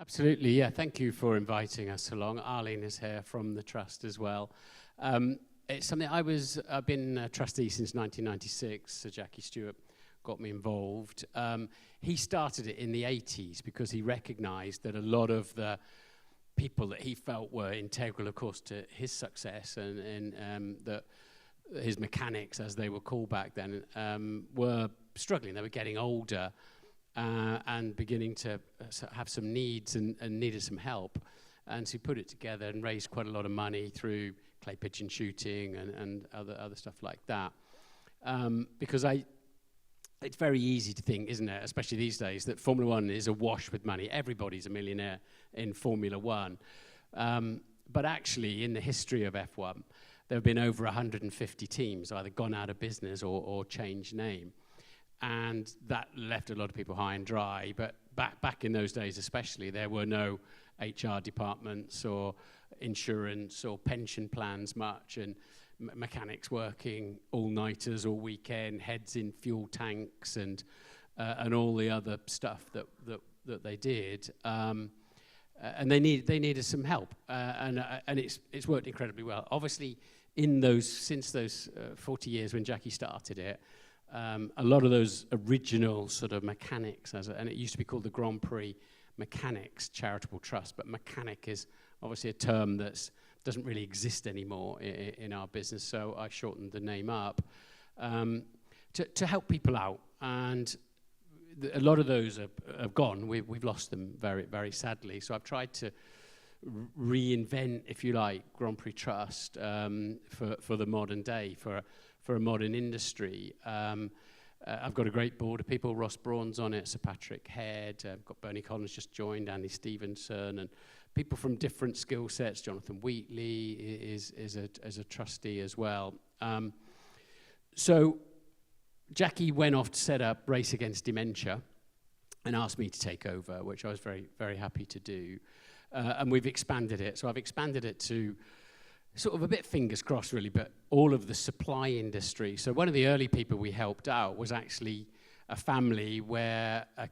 Absolutely, yeah. Thank you for inviting us along. Arlene is here from the Trust as well. It's something I've been a trustee since 1996, so Jackie Stewart got me involved. He started it in the 80s because he recognized that a lot of the people that he felt were integral, of course, to his success and that his mechanics, as they were called back then, were struggling. They were getting older and beginning to have some needs and needed some help. And so he put it together and raised quite a lot of money through clay pigeon shooting and other stuff like that. Because it's very easy to think, isn't it, especially these days, that Formula One is awash with money. Everybody's a millionaire in Formula One. But actually, in the history of F1, there have been over 150 teams either gone out of business or changed name. And that left a lot of people high and dry. But back in those days especially, there were no HR departments or insurance or pension plans much, and mechanics working all-nighters all weekend, heads in fuel tanks and all the other stuff that they did. And they needed some help. And it's worked incredibly well. Obviously, since those 40 years when Jackie started it, a lot of those original sort of mechanics, and it used to be called the Grand Prix Mechanics Charitable Trust, but mechanic is obviously a term that doesn't really exist anymore in our business, so I shortened the name up to help people out. And a lot of those have gone. We've lost them very, very sadly. So I've tried to reinvent, if you like, Grand Prix Trust for the modern day, for a modern industry. I've got a great board of people. Ross Brawn's on it, Sir Patrick Head. I've got Bernie Collins just joined, Andy Stevenson, and people from different skill sets. Jonathan Wheatley is a trustee as well. So Jackie went off to set up Race Against Dementia and asked me to take over, which I was very, very happy to do. And we've expanded it. So I've expanded it to sort of a bit fingers crossed, really, but all of the supply industry. So one of the early people we helped out was actually a family where a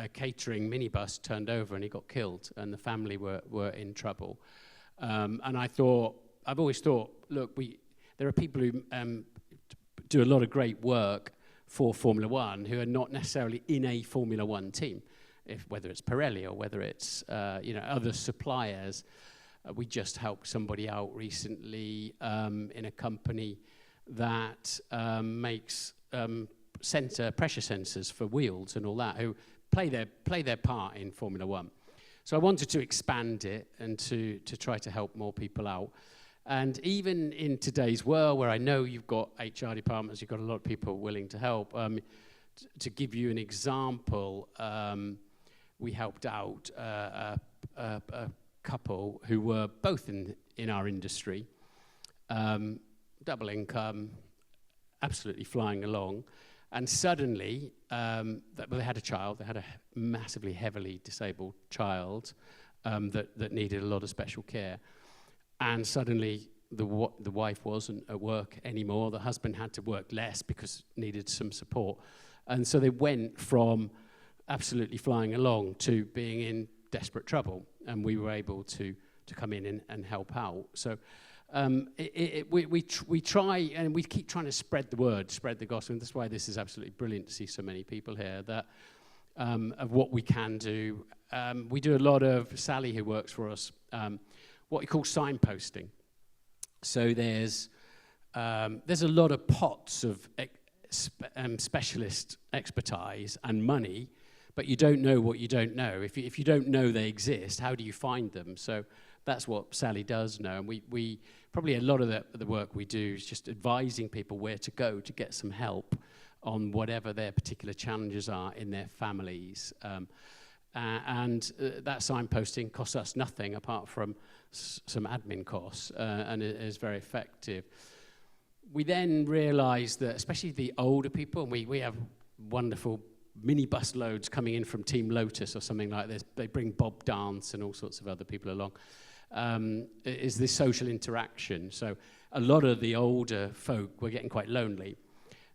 catering minibus turned over and he got killed, and the family were in trouble. And I've always thought, look, there are people who do a lot of great work for Formula One who are not necessarily in a Formula One team, whether it's Pirelli or whether it's other suppliers. We just helped somebody out recently in a company that makes pressure sensors for wheels and all that, who play their part in Formula One. So I wanted to expand it and to try to help more people out. And even in today's world, where I know you've got HR departments, you've got a lot of people willing to help. To give you an example, we helped out a couple who were both in our industry, double income, absolutely flying along, and suddenly they had a child. They had a massively heavily disabled child that needed a lot of special care, and suddenly the wife wasn't at work anymore. The husband had to work less because needed some support, and so they went from absolutely flying along to being in desperate trouble, and we were able to come in and help out. So we try, and we keep trying to spread the word, spread the gospel, and that's why this is absolutely brilliant to see so many people here that of what we can do. We do a lot of, Sally, who works for us, what we call signposting. So there's a lot of pots of specialist expertise and money, but you don't know what you don't know. If you don't know they exist, how do you find them? So that's what Sally does know. And we probably a lot of the work we do is just advising people where to go to get some help on whatever their particular challenges are in their families. And that signposting costs us nothing apart from some admin costs, and it is very effective. We then realized that, especially the older people, and we have wonderful minibus loads coming in from Team Lotus or something like this. They bring Bob Dance and all sorts of other people along. Is this social interaction. So a lot of the older folk were getting quite lonely.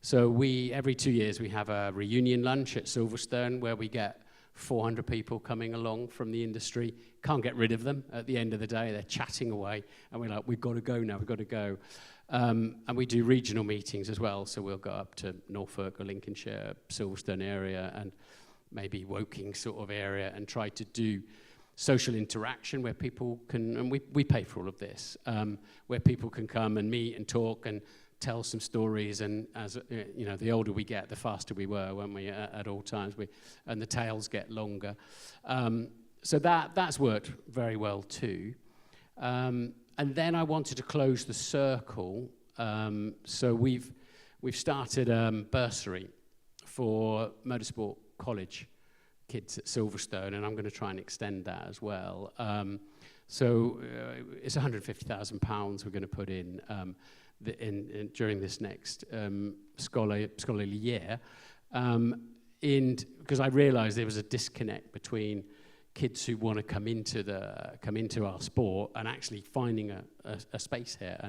So every 2 years we have a reunion lunch at Silverstone where we get 400 people coming along from the industry. Can't get rid of them. At the end of the day, they're chatting away, and we're like, we've got to go now, we've got to go. And we do regional meetings as well, so we'll go up to Norfolk or Lincolnshire, Silverstone area, and maybe Woking sort of area, and try to do social interaction where people can, and we pay for all of this, where people can come and meet and talk and tell some stories. And as you know, the older we get, the faster we were, weren't we, at all times, and the tails get longer. So that's worked very well too. And then I wanted to close the circle, so we've started a bursary for motorsport college kids at Silverstone, and I'm going to try and extend that as well. So it's £150,000 we're going to put in, during this next scholarly year, because I realised there was a disconnect between kids who want to come into our sport and actually finding a space here,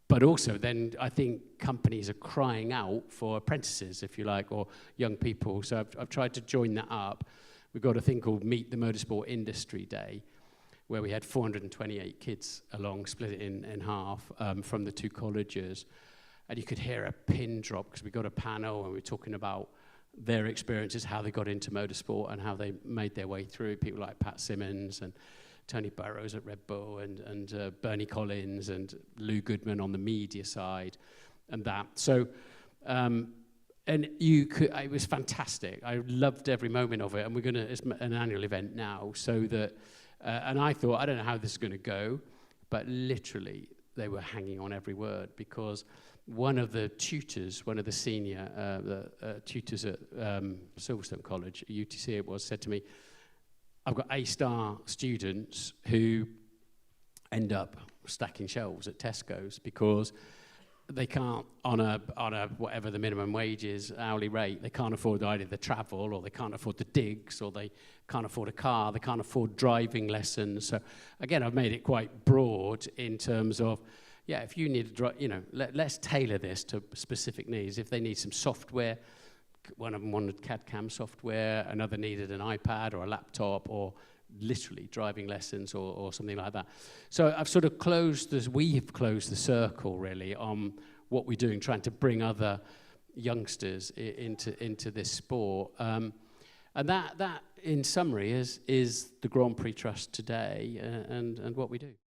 but also then I think companies are crying out for apprentices, if you like, or young people. So I've tried to join that up. We've got a thing called Meet the Motorsport Industry Day, where we had 428 kids along, split it in half, from the two colleges. And you could hear a pin drop because we got a panel and we were talking about their experiences, how they got into motorsport and how they made their way through. People like Pat Simmons and Tony Burrows at Red Bull, and Bernie Collins and Lou Goodman on the media side, and that. So, and it was fantastic. I loved every moment of it, and it's an annual event now, so that, and I thought, I don't know how this is going to go, but literally they were hanging on every word, because one of the senior tutors at Silverstone College, UTC it was, said to me, I've got A-star students who end up stacking shelves at Tesco's because they can't, on a whatever the minimum wage is, hourly rate, they can't afford either the travel, or they can't afford the digs, or they can't afford a car, they can't afford driving lessons. So again, I've made it quite broad in terms of, yeah, if you need to, let's tailor this to specific needs. If they need some software, one of them wanted CAD/CAM software, another needed an iPad or a laptop, or literally driving lessons or something like that. So I've sort of we have closed the circle really on what we're doing, trying to bring other youngsters into this sport. And that in summary is the Grand Prix Trust today, and what we do.